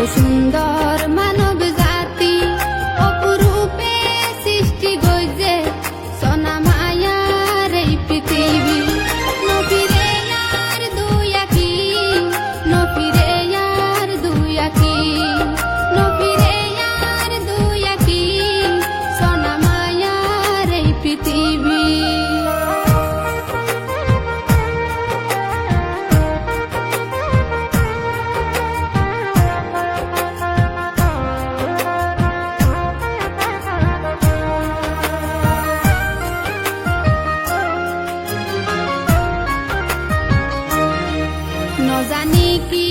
সুন্দর মানব জাতি অপরূপে সৃষ্টি গইছে সোনা মায়ার এই পৃথিবী নফিরে আর দুই আঁখি নফিরে আর দুই আঁখি নফিরে আর দুই আঁখি সোনা মায়ার এই পৃথিবী জানি কি